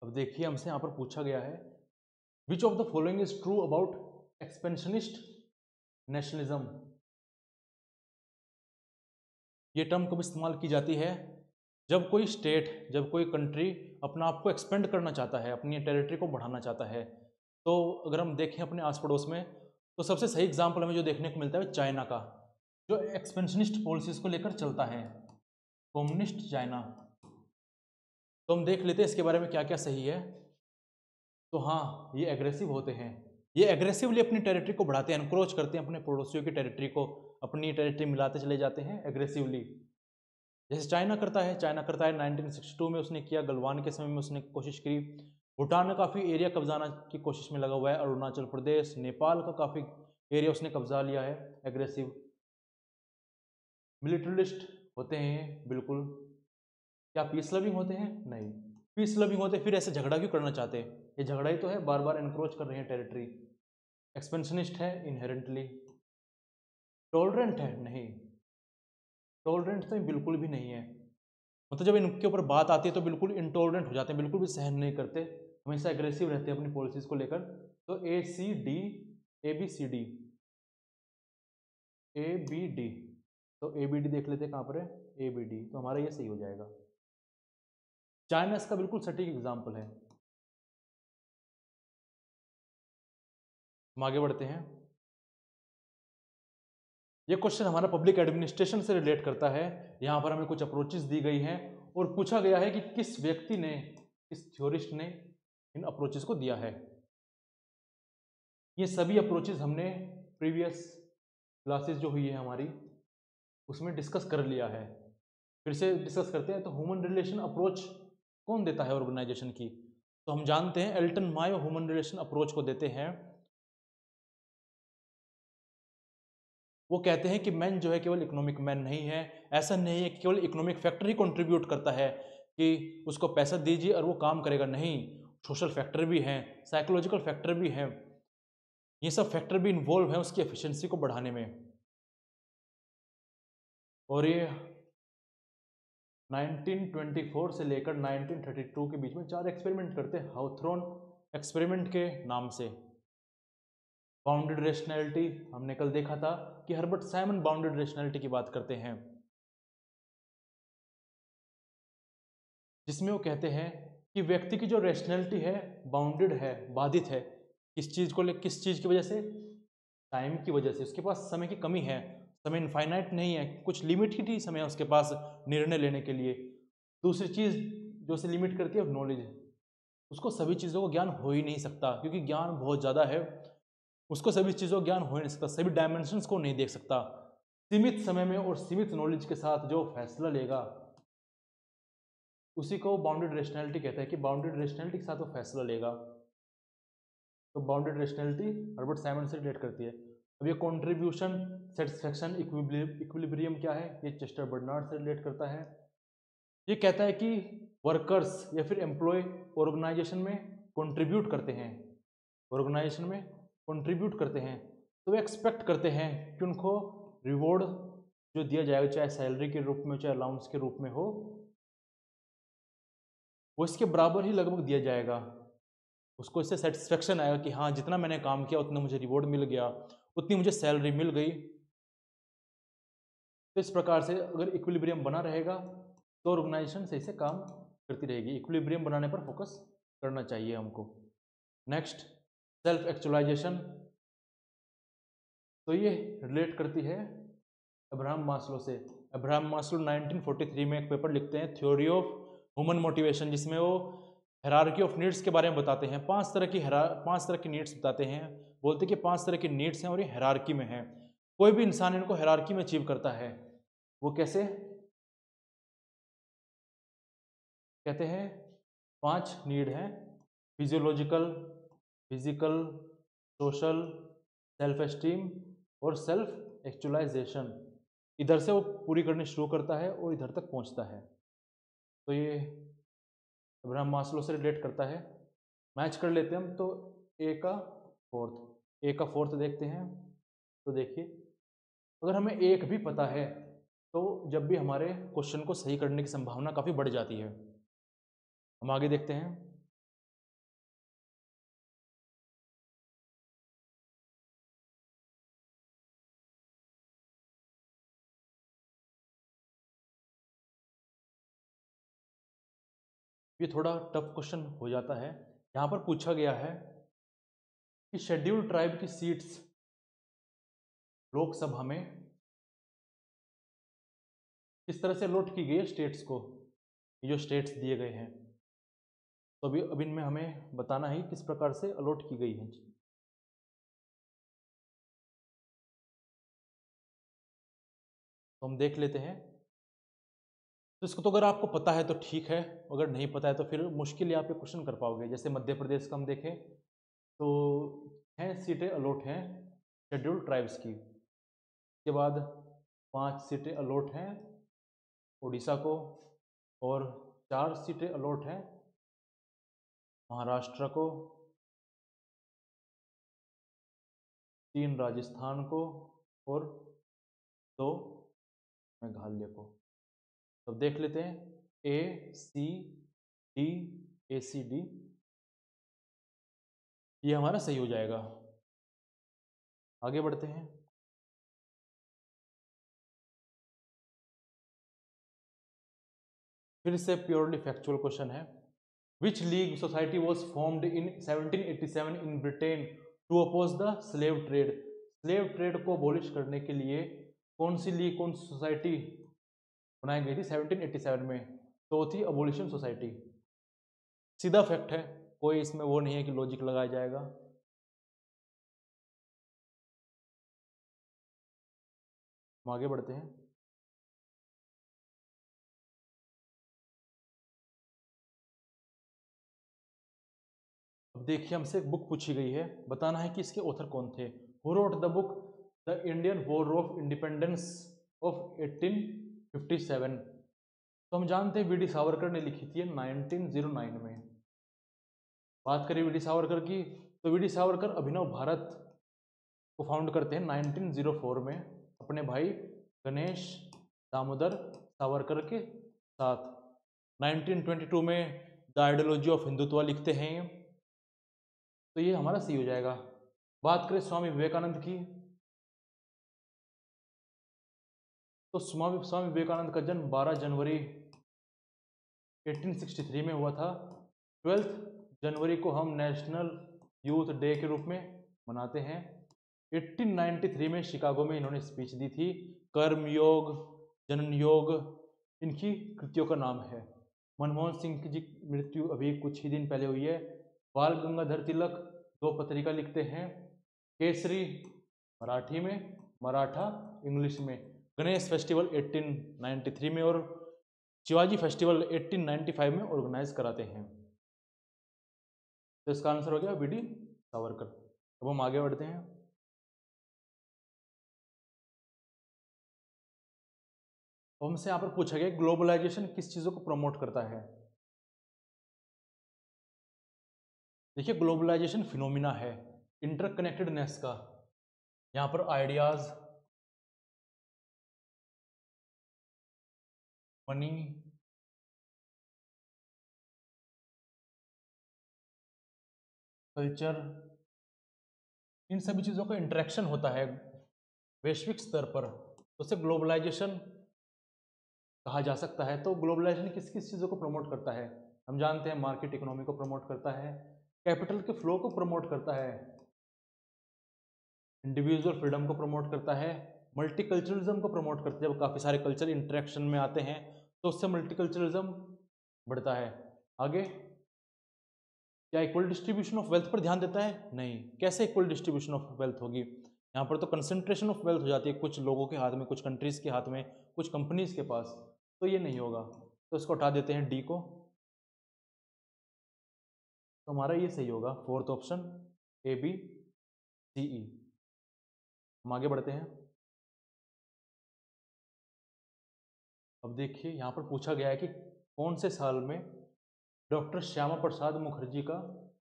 अब देखिए, हमसे यहाँ पर पूछा गया है विच of the following is true about expansionist nationalism. ये टर्म कब इस्तेमाल की जाती है? जब कोई स्टेट, जब कोई कंट्री अपना आप को एक्सपेंड करना चाहता है, अपनी टेरिटरी को बढ़ाना चाहता है। तो अगर हम देखें अपने आस पड़ोस में, तो सबसे सही एग्जाम्पल हमें जो देखने को मिलता है चाइना का, जो एक्सपेंशनिस्ट पॉलिसीज को लेकर चलता है, कम्युनिस्ट चाइना। तो हम देख लेते हैं इसके बारे में क्या क्या सही है। तो हाँ, ये एग्रेसिव होते हैं, ये एग्रेसिवली अपनी टेरिटरी को बढ़ाते हैं, एनक्रोच करते हैं अपने पड़ोसियों की टेरिटरी को, अपनी टेरिटरी मिलाते चले जाते हैं एग्रेसिवली। जैसे चाइना करता है, 1962 में उसने किया, गलवान के समय में उसने कोशिश की। भूटान ने काफ़ी एरिया कब्जाना की कोशिश में लगा हुआ है, अरुणाचल प्रदेश, नेपाल का काफ़ी एरिया उसने कब्जा लिया है एग्रेसिव। मिलिट्रिस्ट होते हैं बिल्कुल। क्या पीस लविंग होते हैं? नहीं। पीस लविंग होते फिर ऐसे झगड़ा क्यों करना चाहते हैं? ये झगड़ा ही तो है, बार बार एनक्रोच कर रहे हैं टेरिटरी। एक्सपेंशनिस्ट है इनहेरेंटली। टॉलरेंट है? नहीं, टॉलरेंट तो बिल्कुल भी नहीं है। मतलब जब इनके ऊपर बात आती है तो बिल्कुल इंटॉलरेंट हो जाते हैं, बिल्कुल भी सहन नहीं करते, हमेशा एग्रेसिव रहते हैं अपनी पॉलिसीज को लेकर। तो ABCD, ABD, तो ABD देख लेते हैं कहाँ पर है, ABD, तो हमारा ये सही हो जाएगा। चाइना इसका बिल्कुल सटीक एग्जाम्पल है। हम आगे बढ़ते हैं। ये क्वेश्चन हमारा पब्लिक एडमिनिस्ट्रेशन से रिलेट करता है। यहाँ पर हमें कुछ अप्रोचेस दी गई हैं और पूछा गया है कि किस व्यक्ति ने, किस थ्योरिस्ट ने इन अप्रोचेस को दिया है। ये सभी अप्रोचेस हमने प्रीवियस क्लासेस जो हुई है हमारी, उसमें डिस्कस कर लिया है। फिर से डिस्कस करते हैं। तो ह्यूमन रिलेशन अप्रोच कौन देता है ऑर्गेनाइजेशन की? तो हम जानते हैं Elton Mayo human relation approach को देते हैं। वो कहते हैं कि मैन जो है केवल इकोनॉमिक मैन नहीं है, ऐसा नहीं है कि केवल इकोनॉमिक फैक्टर ही कंट्रीब्यूट करता है कि उसको पैसा दीजिए और वो काम करेगा, नहीं, सोशल फैक्टर भी हैं, साइकोलॉजिकल फैक्टर भी हैं, ये सब फैक्टर भी इन्वॉल्व हैं उसकी एफिशिएंसी को बढ़ाने में। और ये 1924 से लेकर 1932 के बीच में 4 एक्सपेरिमेंट करते हैं हाउथ्रोन एक्सपेरिमेंट के नाम से। बाउंडेड रेशनैलिटी हमने कल देखा था कि हर्बर्ट साइमन बाउंडेड रेशनैलिटी की बात करते हैं, जिसमें वो कहते हैं कि व्यक्ति की जो रेशनैलिटी है बाउंडेड है, बाधित है। किस चीज़ को किस चीज़ की वजह से? टाइम की वजह से। उसके पास समय की कमी है, समय इनफाइनाइट नहीं है, कुछ लिमिट ही समय है उसके पास निर्णय लेने के लिए। दूसरी चीज़ जो उसे लिमिट करती है नॉलेज, उसको सभी चीज़ों का ज्ञान हो ही नहीं सकता क्योंकि ज्ञान बहुत ज़्यादा है, उसको सभी चीज़ों का ज्ञान हो ही नहीं सकता, सभी डायमेंशंस को नहीं देख सकता। सीमित समय में और सीमित नॉलेज के साथ जो फैसला लेगा उसी को बाउंडेड रेशनैलिटी कहता है कि बाउंडेड रेशनैलिटी के साथ वो फैसला लेगा। तो बाउंडेड रेशनैलिटी हर्बर्ट साइमन से रिलेट करती है। अब ये कंट्रीब्यूशन, सेटिस्फैक्शन, इक्विलिब्रियम क्या है? ये चेस्टर बर्नार्ड से रिलेट करता है। ये कहता है कि वर्कर्स या फिर एम्प्लॉय ऑर्गेनाइजेशन में कंट्रीब्यूट करते हैं, ऑर्गेनाइजेशन में कंट्रीब्यूट करते हैं, तो वे एक्सपेक्ट करते हैं कि उनको रिवॉर्ड जो दिया जाएगा, चाहे सैलरी के रूप में चाहे अलाउंस के रूप में हो, वो इसके बराबर ही लगभग दिया जाएगा। उसको इससे सेटिस्फेक्शन आएगा कि हाँ, जितना मैंने काम किया उतना मुझे रिवॉर्ड मिल गया, उतनी मुझे सैलरी मिल गई। तो इस प्रकार से अगर इक्विलिब्रियम बना रहेगा तो ऑर्गेनाइजेशन सही से काम करती रहेगी। इक्विलिब्रियम बनाने पर फोकस करना चाहिए हमको। Next, self actualisation. तो ये रिलेट करती है अब्राहम मास्लो से। अब्राहम मास्लो 1943 में एक पेपर लिखते हैं, थ्योरी ऑफ ह्यूमन मोटिवेशन, जिसमें वो हायरार्की ऑफ नीड्स के बारे में बताते हैं। पांच तरह की नीड्स बताते हैं। बोलते हैं कि 5 तरह की नीड्स हैं और ये हायरार्की में है। कोई भी इंसान इनको हायरार्की में अचीव करता है। वो कैसे? कहते हैं 5 नीड हैं, physiological, physical, social, self esteem और सेल्फ एक्चुअलाइजेशन। इधर से वो पूरी करनी शुरू करता है और इधर तक पहुंचता है। तो ये अब्राहम मास्लो से रिलेट करता है। मैच कर लेते हैं हम। तो ए का फोर्थ देखते हैं। तो देखिए, अगर हमें एक भी पता है तो जब भी हमारे क्वेश्चन को सही करने की संभावना काफ़ी बढ़ जाती है। हम आगे देखते हैं। ये थोड़ा टफ क्वेश्चन हो जाता है। यहाँ पर पूछा गया है कि शेड्यूल्ड ट्राइब की सीट्स लोकसभा में किस तरह से अलॉट की गई है स्टेट्स को। ये जो स्टेट्स दिए गए हैं, तो अब इनमें हमें बताना है किस प्रकार से अलॉट की गई है। तो हम देख लेते हैं। तो इसको तो अगर आपको पता है तो ठीक है, अगर नहीं पता है तो फिर मुश्किल ही आप ये क्वेश्चन कर पाओगे। जैसे मध्य प्रदेश का हम देखें तो 6 सीटें अलॉट हैं शेड्यूल्ड ट्राइब्स की। उसके बाद 5 सीटें अलॉट हैं उड़ीसा को, और 4 सीटें अलॉट हैं महाराष्ट्र को, 3 राजस्थान को और 2 मेघालय को। तो देख लेते हैं A C D A C D, ये हमारा सही हो जाएगा। आगे बढ़ते हैं। फिर से प्योरली फैक्चुअल क्वेश्चन है। Which league society was formed in 1787 in Britain to oppose the slave trade. Slave trade को अबॉलिश करने के लिए कौन सी लीग, कौन सी सोसाइटी बनाई गई थी 1787 में? तो थी अबोलिशन सोसाइटी। सीधा फैक्ट है, कोई इसमें वो नहीं है कि लॉजिक लगाया जाएगा। हम आगे बढ़ते हैं। अब देखिए, हमसे एक बुक पूछी गई है, बताना है कि इसके ऑथर कौन थे। Who wrote the book the Indian war of independence of 1857? तो हम जानते हैं वीडी सावरकर ने लिखी थी 1909 में। बात करें वीडी सावरकर की, तो वीडी सावरकर अभिनव भारत को फाउंड करते हैं 1904 में अपने भाई गणेश दामोदर सावरकर के 7। 1922 में द आइडियोलॉजी ऑफ हिंदुत्व लिखते हैं, तो ये हमारा सी हो जाएगा। बात करें स्वामी विवेकानंद की, तो स्वामी विवेकानंद का जन्म 12 जनवरी 1863 में हुआ था। 12 जनवरी को हम नेशनल यूथ डे के रूप में मनाते हैं। 1893 में शिकागो में इन्होंने स्पीच दी थी। कर्म योग, जनन योग इनकी कृतियों का नाम है। मनमोहन सिंह की जी मृत्यु अभी कुछ ही दिन पहले हुई है। बाल गंगाधर तिलक 2 पत्रिका लिखते हैं, केसरी मराठी में, मराठा इंग्लिश में। गणेश फेस्टिवल 1893 में और शिवाजी फेस्टिवल 1895 में ऑर्गेनाइज कराते हैं। तो इसका आंसर हो गया बी डी सावरकर। अब हम आगे बढ़ते हैं। हमसे यहाँ पर पूछा गया ग्लोबलाइजेशन किस चीज़ों को प्रमोट करता है। देखिए ग्लोबलाइजेशन फिनोमिना है इंटरकनेक्टेडनेस का। यहाँ पर आइडियाज, मनी, कल्चर, इन सभी चीज़ों का इंटरेक्शन होता है वैश्विक स्तर पर, तो उसे ग्लोबलाइजेशन कहा जा सकता है। तो ग्लोबलाइजेशन किस किस चीज़ों को प्रमोट करता है? हम जानते हैं मार्केट इकोनॉमी को प्रमोट करता है, कैपिटल के फ्लो को प्रमोट करता है, इंडिविजुअल फ्रीडम को प्रमोट करता है, मल्टीकल्चरलिज्म को प्रमोट करता है। जब काफ़ी सारे कल्चर इंटरेक्शन में आते हैं तो उससे मल्टीकल्चरलिज्म बढ़ता है। आगे, क्या इक्वल डिस्ट्रीब्यूशन ऑफ वेल्थ पर ध्यान देता है? नहीं। कैसे इक्वल डिस्ट्रीब्यूशन ऑफ वेल्थ होगी? यहाँ पर तो कंसंट्रेशन ऑफ वेल्थ हो जाती है कुछ लोगों के हाथ में, कुछ कंट्रीज के हाथ में, कुछ कंपनीज के पास, तो ये नहीं होगा। तो इसको हटा देते हैं डी को, तो हमारा ये सही होगा, fourth option A B C E. हम आगे बढ़ते हैं। अब देखिए यहाँ पर पूछा गया है कि कौन से साल में डॉक्टर श्यामा प्रसाद मुखर्जी का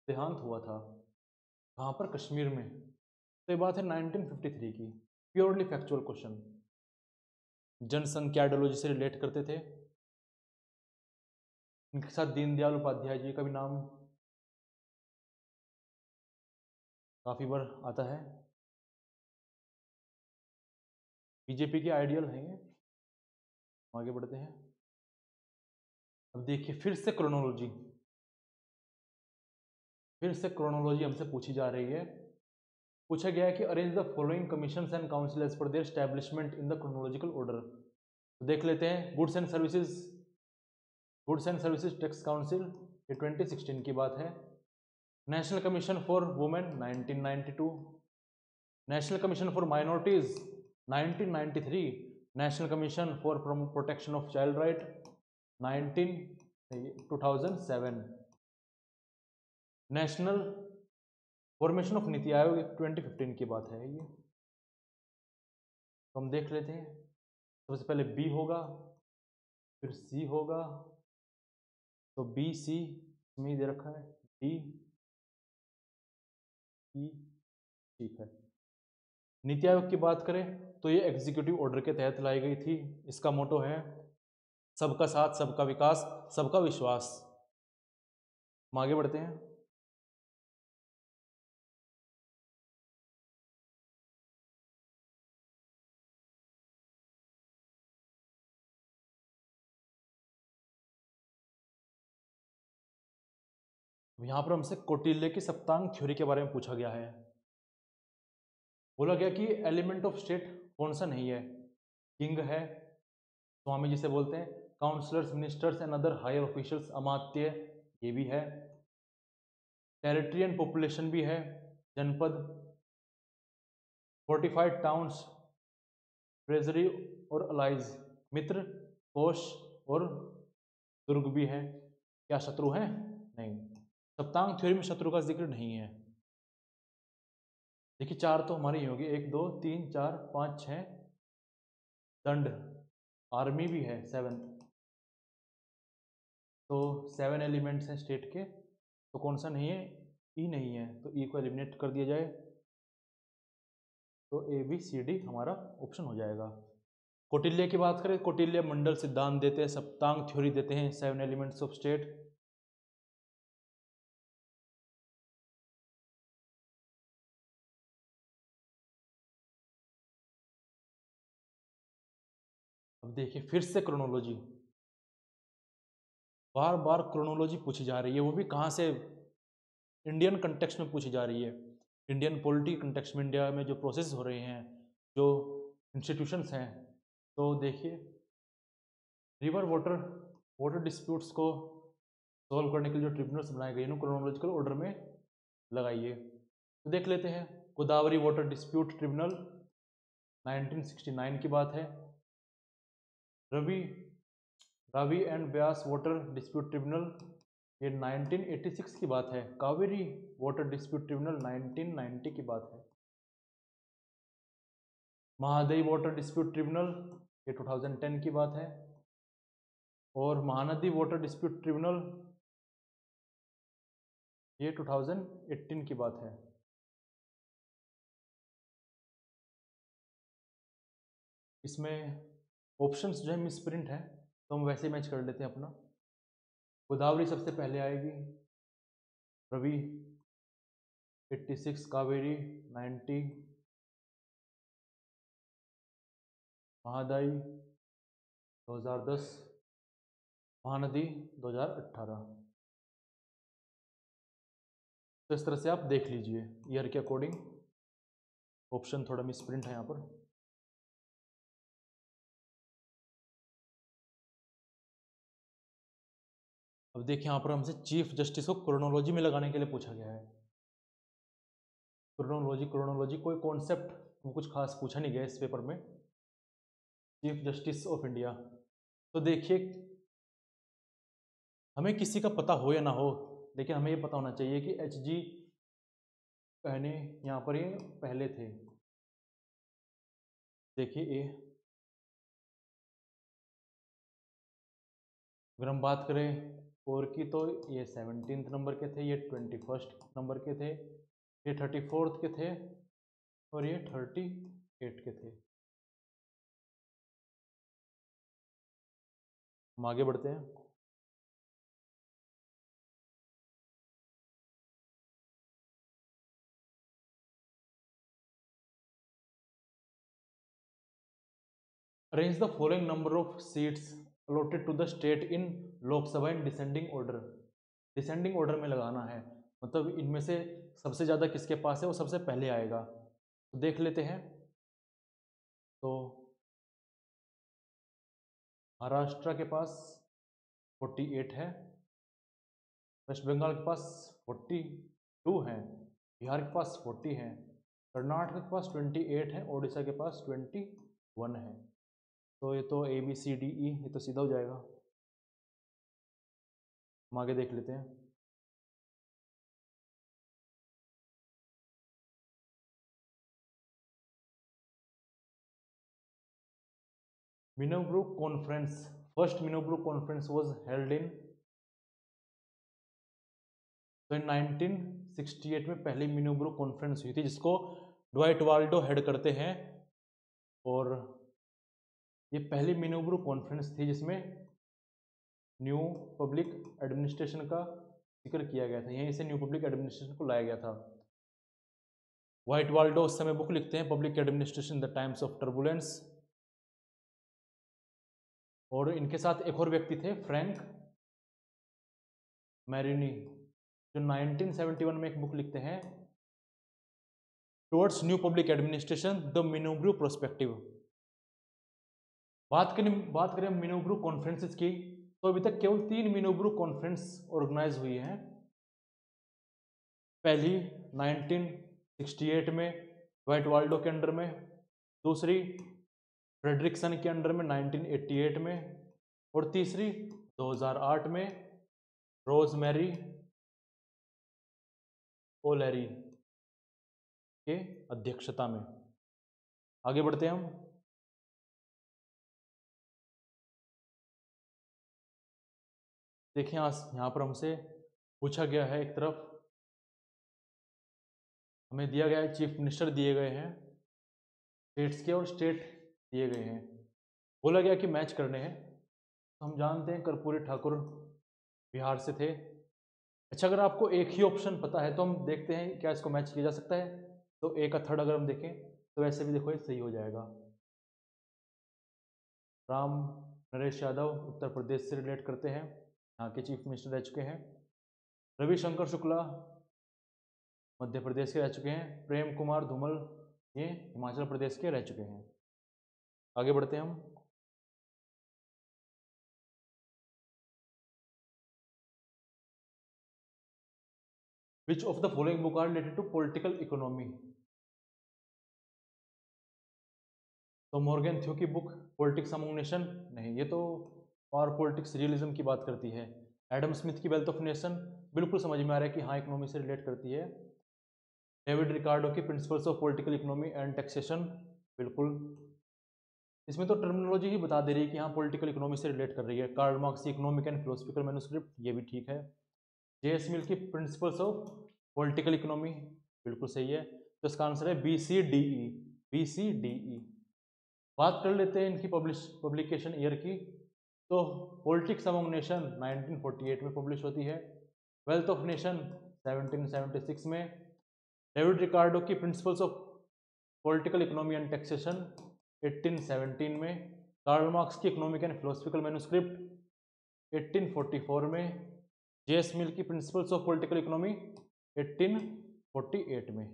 देहांत हुआ था? कहाँ पर? कश्मीर में। तो ये बात है 1953 की। प्योरली फैक्चुअल क्वेश्चन, जनसंख्या आइडियोलॉजी से रिलेट करते थे। इनके साथ दीनदयाल उपाध्याय जी का भी नाम काफ़ी बार आता है। बीजेपी के आइडियल हैं ये। आगे बढ़ते हैं। अब देखिए फिर से क्रोनोलॉजी हमसे पूछी जा रही है। पूछा गया है कि arrange the following commissions and council as per their establishment in the chronological order. तो देख लेते हैं। Goods and services tax council, ये 2016 की बात है। National commission for women 1992, national commission for minorities 1993, national commission for protection of child right 2007, national formation of NITI Aayog 2015 की बात है ये। तो हम देख लेते हैं। सबसे पहले बी होगा, फिर सी होगा, तो बी सी में दे रखा है, डी ई, ठीक है। नीति आयोग की बात करें तो ये एग्जीक्यूटिव ऑर्डर के तहत लाई गई थी। इसका मोटो है सबका साथ, सबका विकास, सबका विश्वास। हम आगे बढ़ते हैं। यहाँ पर हमसे कौटिल्य की सप्तांग थ्योरी के बारे में पूछा गया है। बोला गया कि एलिमेंट ऑफ स्टेट कौन सा नहीं है? किंग है, स्वामी जिसे बोलते हैं, counsellors, ministers and other higher officials, अमात्य, ये भी है। टेरिटरी एंड पॉपुलेशन भी है, जनपद, फोर्टिफाइड टाउन्स, ट्रेजरी और अलाइज, मित्र, कोश और दुर्ग भी है। क्या शत्रु है? नहीं। सप्तांग थ्योरी में शत्रु का जिक्र नहीं है। देखिए 4 तो हमारी ही होगी, 1 2 3 4 5 6, दंड, आर्मी भी है 7, तो 7 एलिमेंट्स हैं स्टेट के, तो कौन सा नहीं है? ई नहीं है, तो ई को एलिमिनेट कर दिया जाए, तो ए बी सी डी हमारा ऑप्शन हो जाएगा। कौटिल्य की बात करें, कौटिल्य मंडल सिद्धांत देते हैं, सप्तांग थ्योरी देते हैं, 7 एलिमेंट्स ऑफ स्टेट। अब देखिए फिर से क्रोनोलॉजी, बार बार क्रोनोलॉजी पूछी जा रही है, वो भी कहाँ से, इंडियन कंटेक्स्ट में पूछी जा रही है। इंडियन पॉलिटी कंटेक्स्ट में, इंडिया में जो प्रोसेस हो रहे हैं, जो इंस्टीट्यूशंस हैं। तो देखिए रिवर वाटर डिस्प्यूट्स को सॉल्व करने के लिए जो ट्रिब्यूनल्स बनाए गए हैं, क्रोनोलॉजिकल ऑर्डर में लगाइए। तो देख लेते हैं, गोदावरी वाटर डिस्प्यूट ट्रिब्यूनल 1969 की बात है। Ravi and Beas water dispute tribunal, ये 1986 की बात है। कावेरी वाटर डिस्प्यूट ट्रिब्यूनल 1990 की बात है। महादाई वाटर डिस्प्यूट ट्रिब्यूनल, ये 2010 की बात है। और महानदी वाटर डिस्प्यूट ट्रिब्यूनल, ये 2018 की बात है। इसमें ऑप्शंस जो है मिसप्रिंट है, तो हम वैसे मैच कर लेते हैं अपना। गोदावरी सबसे पहले आएगी, रवि 86, कावेरी 90, महादाई 2010, महानदी 2018। तो इस तरह से आप देख लीजिए ईयर के अकॉर्डिंग, ऑप्शन थोड़ा मिसप्रिंट है यहाँ पर। अब देखिए यहाँ पर हमसे चीफ जस्टिस को क्रोनोलॉजी में लगाने के लिए पूछा गया है। क्रोनोलॉजी कोई कॉन्सेप्ट कुछ खास पूछा नहीं गया इस पेपर में। चीफ जस्टिस ऑफ इंडिया, तो देखिए हमें किसी का पता हो या ना हो, लेकिन हमें ये पता होना चाहिए कि HG पहले यहाँ पर ये पहले थे। देखिए ए, अगर हम बात करें और की, तो ये 17 नंबर के थे, ये 21 नंबर के थे, ये 34 के थे, और ये 38 के थे। हम आगे बढ़ते हैं। Arrange the following number of seats allotted to the state in Lok Sabha in descending order. Descending order में लगाना है, मतलब इनमें से सबसे ज़्यादा किसके पास है वो सबसे पहले आएगा। तो देख लेते हैं। तो महाराष्ट्र के पास 48 है, वेस्ट बंगाल के पास 42 है, बिहार के पास 40 है, कर्नाटक के पास 28 है, उड़ीसा के पास 21 है। तो ये तो ABCDE, ये तो सीधा हो जाएगा। हम आगे देख लेते हैं। Minnowbrook conference, first Minnowbrook conference was held in, तो 1968 में पहली मिनोब्रुक कॉन्फ्रेंस हुई थी, जिसको ड्वाइट वाल्डो हेड करते हैं। और ये पहली मिनोब्रुक कॉन्फ्रेंस थी जिसमें न्यू पब्लिक एडमिनिस्ट्रेशन का जिक्र किया गया था, यहीं से न्यू पब्लिक एडमिनिस्ट्रेशन को लाया गया था। व्हाइट वाल्डो उस समय बुक लिखते हैं, public administration the times of turbulence. और इनके साथ एक और व्यक्ति थे, फ्रैंक मैरिनी, जो 1971 में एक बुक लिखते हैं, towards new public administration the Minnowbrook prospective. बात करें मिनोब्रू कॉन्फ्रेंसेस की, तो अभी तक केवल 3 मिनोब्रू कॉन्फ्रेंस ऑर्गेनाइज हुई हैं। पहली 1968 में व्हाइट वाल्डो के अंडर में, दूसरी फ्रेडरिक्सन के अंडर में 1988 में, और तीसरी 2008 में रोजमेरी ओलेरी के अध्यक्षता में। आगे बढ़ते हैं हम। देखिए यहाँ पर हमसे पूछा गया है, एक तरफ हमें दिया गया है चीफ मिनिस्टर दिए गए हैं स्टेट्स के, और स्टेट दिए गए हैं। बोला गया कि मैच करने हैं, तो हम जानते हैं कर्पूरी ठाकुर बिहार से थे। अच्छा, अगर आपको एक ही ऑप्शन पता है तो हम देखते हैं क्या इसको मैच किया जा सकता है। तो ए का थर्ड अगर हम देखें तो वैसे भी देखो ये सही हो जाएगा। राम नरेश यादव उत्तर प्रदेश से रिलेट करते हैं, यहाँ के चीफ मिनिस्टर रह चुके हैं। रविशंकर शुक्ला मध्य प्रदेश के रह चुके हैं। प्रेम कुमार धूमल ये हिमाचल प्रदेश के रह चुके हैं। आगे बढ़ते हैं हम। Which of the following book are related to political economy? तो मॉर्गन थ्यू की बुक पॉलिटिक्स अमंग नेशन नहीं, ये तो और पॉलिटिक्स रियलिज्म की बात करती है। एडम स्मिथ की वेल्थ ऑफ नेशन बिल्कुल समझ में आ रहा है कि हाँ इकोनॉमी से रिलेट करती है। डेविड रिकार्डो की principles of political economy and taxation, बिल्कुल। इसमें तो टर्मिनोलॉजी ही बता दे रही है कि हाँ पॉलिटिकल इकोनॉमी से रिलेट कर रही है। कार्ल मार्क्स की इकोनॉमिक एंड फिलोसफिकल मैन्युस्क्रिप्ट, ये भी ठीक है। जेएस मिल की प्रिंसिपल्स ऑफ पॉलिटिकल इकोनॉमी, बिल्कुल सही है। तो इसका आंसर है B C D E, B C D E. बात कर लेते हैं इनकी पब्लिकेशन ईयर की। तो पॉलिटिक्स अमंग नेशन 1948 में पब्लिश होती है। वेल्थ ऑफ नेशन 1776 में। डेविड रिकार्डो की principles of political economy and taxation 1817 में। कार्ल मार्क्स की इकोनॉमिक एंड फिलोसफिकल मैन्युस्क्रिप्ट 1844 में। जेएस मिल की प्रिंसिपल्स ऑफ पॉलिटिकल इकोनॉमी 1848 में।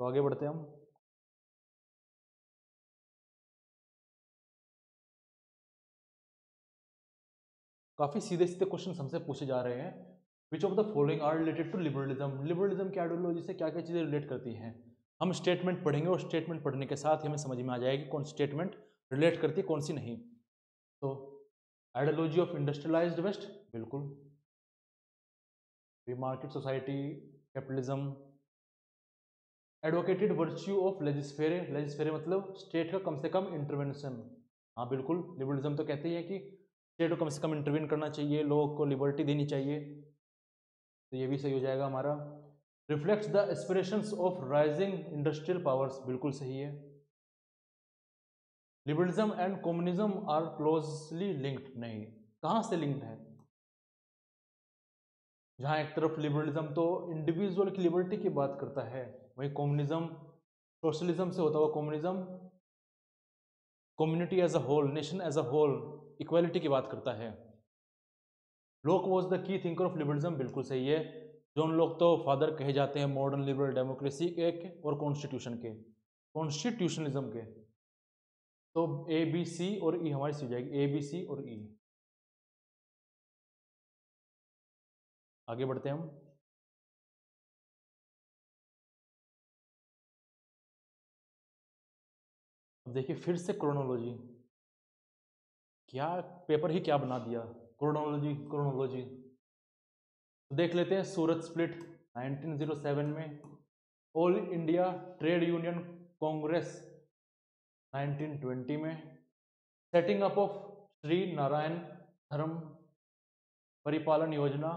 तो आगे बढ़ते हैं हम। काफी सीधे सीधे क्वेश्चन हमसे पूछे जा रहे हैं। Which of the following are related to liberalism? Liberalism की आइडियोलॉजी से क्या क्या चीजें रिलेट करती हैं? हम स्टेटमेंट पढ़ेंगे और स्टेटमेंट पढ़ने के साथ ही हमें समझ में आ जाएगी कौन स्टेटमेंट रिलेट करती है कौन सी नहीं। तो आइडियोलॉजी ऑफ इंडस्ट्रियलाइज्ड वेस्ट, बिल्कुल। Free market society, capitalism. Advocated virtue of laissez faire, laissez faire मतलब स्टेट का कम से कम इंटरवेंशन, हाँ बिल्कुल। लिबरलिज्म तो कहते हैं कि स्टेट को कम से कम इंटरवीन करना चाहिए, लोगों को लिबर्टी देनी चाहिए, तो ये भी सही हो जाएगा हमारा। Reflects the aspirations of rising industrial powers, बिल्कुल सही है। Liberalism and communism are closely linked, नहीं। कहाँ से लिंक्ड है? जहाँ एक तरफ लिबरलिज्म तो इंडिविजुअल की लिबर्टी की बात करता है, वही कम्युनिज्म सोशलिज्म से होता हुआ communism community as a whole, nation as a whole, equality की बात करता है। Locke was the key thinker of liberalism, बिल्कुल सही है। जॉन लोक तो फादर कहे जाते हैं मॉडर्न लिबरल डेमोक्रेसी के और कॉन्स्टिट्यूशन के, कॉन्स्टिट्यूशनलिज्म के। तो ए बी सी और ई हमारी सी हो जाएगी, ए बी सी और ई। आगे बढ़ते हैं हम। अब देखिए फिर से क्रोनोलॉजी, क्या पेपर ही क्या बना दिया, क्रोनोलॉजी क्रोनोलॉजी। तो देख लेते हैं। सूरत स्प्लिट 1907 में। All India trade union Congress 1920 में। Setting up of Shri Narayan धर्म परिपालन योजना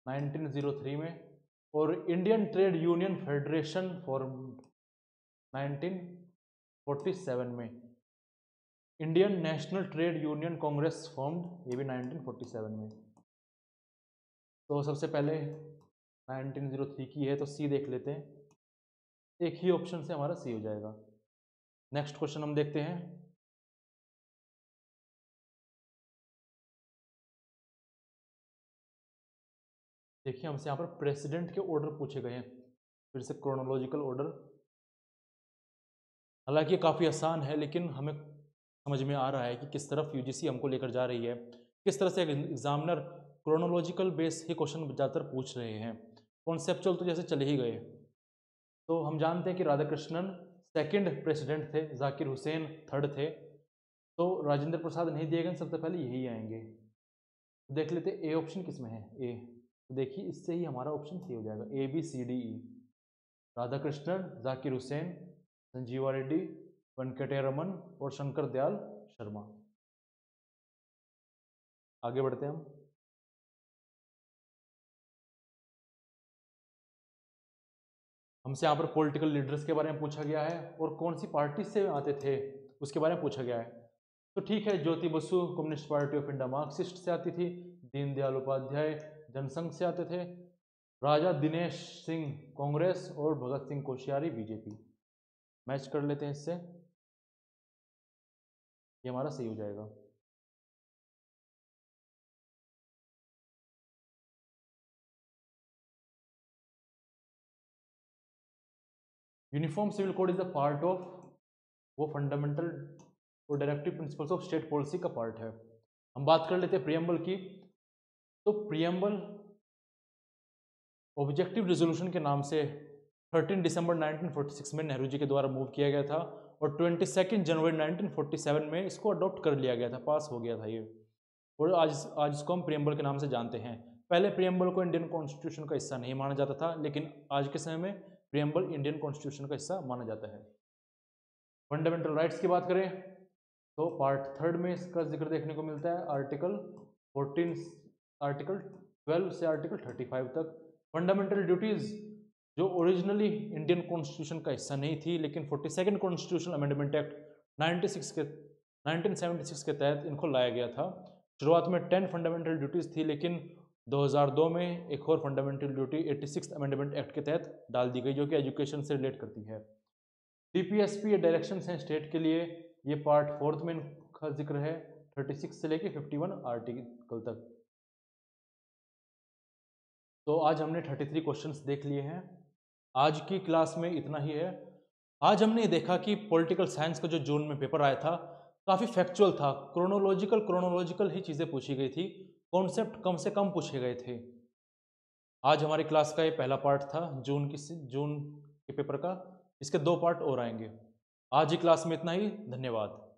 1903 में। और Indian trade union federation form 1947 में। Indian national trade union Congress formed, ये भी 1947 में। तो सबसे पहले 1903 की है तो सी देख लेते हैं। एक ही ऑप्शन से हमारा सी हो जाएगा। नेक्स्ट क्वेश्चन हम देखते हैं। देखिए हमसे यहाँ पर प्रेसिडेंट के ऑर्डर पूछे गए हैं, फिर से क्रोनोलॉजिकल ऑर्डर। हालांकि ये काफ़ी आसान है लेकिन हमें समझ में आ रहा है कि किस तरफ यूजीसी हमको लेकर जा रही है, किस तरह से एग्जामिनर क्रोनोलॉजिकल बेस ही क्वेश्चन ज़्यादातर पूछ रहे हैं। कॉन्सेप्चुअल तो जैसे चले ही गए। तो हम जानते हैं कि राधाकृष्णन सेकंड प्रेसिडेंट थे, जाकिर हुसैन थर्ड थे, तो राजेंद्र प्रसाद नहीं दिए गए, सबसे पहले यही आएंगे। तो देख लेते ए ऑप्शन किस में है, ए। तो देखिए इससे ही हमारा ऑप्शन सी हो जाएगा, A B C D E. Radhakrishnan, Zakir Hussain, Sanjiva Reddy, Venkataraman और शंकर दयाल शर्मा। आगे बढ़ते हैं हम। हमसे यहाँ पर पॉलिटिकल लीडर्स के बारे में पूछा गया है और कौन सी पार्टी से आते थे उसके बारे में पूछा गया है। तो ठीक है, Jyoti Basu Communist Party of India Marxist से आती थी, दीनदयाल उपाध्याय जनसंघ से आते थे, राजा दिनेश सिंह कांग्रेस और भगत सिंह कोश्यारी बीजेपी। मैच कर लेते हैं इससे, ये हमारा सही हो जाएगा। Uniform civil code is the part of, वो फंडामेंटल और directive principles of state policy का पार्ट है। हम बात कर लेते हैं प्रियम्बल की। तो प्रियम्बल ऑब्जेक्टिव रेजोल्यूशन के नाम से 13 दिसंबर 1946 में नेहरू जी के द्वारा मूव किया गया था और 22 जनवरी 1947 में इसको अडॉप्ट कर लिया गया था, पास हो गया था ये। और आज इसको हम प्रियम्बल के नाम से जानते हैं। पहले प्रियम्बल को इंडियन कॉन्स्टिट्यूशन का हिस्सा नहीं माना जाता था, लेकिन आज के समय में प्रियम्बल इंडियन कॉन्स्टिट्यूशन का हिस्सा माना जाता है। फंडामेंटल राइट्स की बात करें तो पार्ट 3 में इसका जिक्र देखने को मिलता है, आर्टिकल 12 से आर्टिकल 35 तक। फंडामेंटल ड्यूटीज जो ओरिजिनली इंडियन कॉन्स्टिट्यूशन का हिस्सा नहीं थी, लेकिन 42nd कॉन्स्टिट्यूशनल अमेंडमेंट एक्ट 1976 के तहत इनको लाया गया था। शुरुआत में 10 फंडामेंटल ड्यूटीज थी, लेकिन 2002 में एक और फंडामेंटल ड्यूटी 86 अमेंडमेंट एक्ट के तहत डाल दी गई, जो कि एजुकेशन से रिलेट करती है। डीपीएसपी डायरेक्शंस हैं स्टेट के लिए, ये पार्ट 4 में इनका जिक्र है 36 से लेके 51 आर्टिकल तक। तो आज हमने 33 क्वेश्चंस देख लिए हैं। आज की क्लास में इतना ही है। आज हमने देखा कि पॉलिटिकल साइंस का जो जून में पेपर आया था काफ़ी फैक्चुअल था, क्रोनोलॉजिकल ही चीज़ें पूछी गई थी, कॉन्सेप्ट कम से कम पूछे गए थे। आज हमारी क्लास का ये पहला पार्ट था जून के पेपर का। इसके 2 पार्ट और आएंगे। आज ही क्लास में इतना ही, धन्यवाद।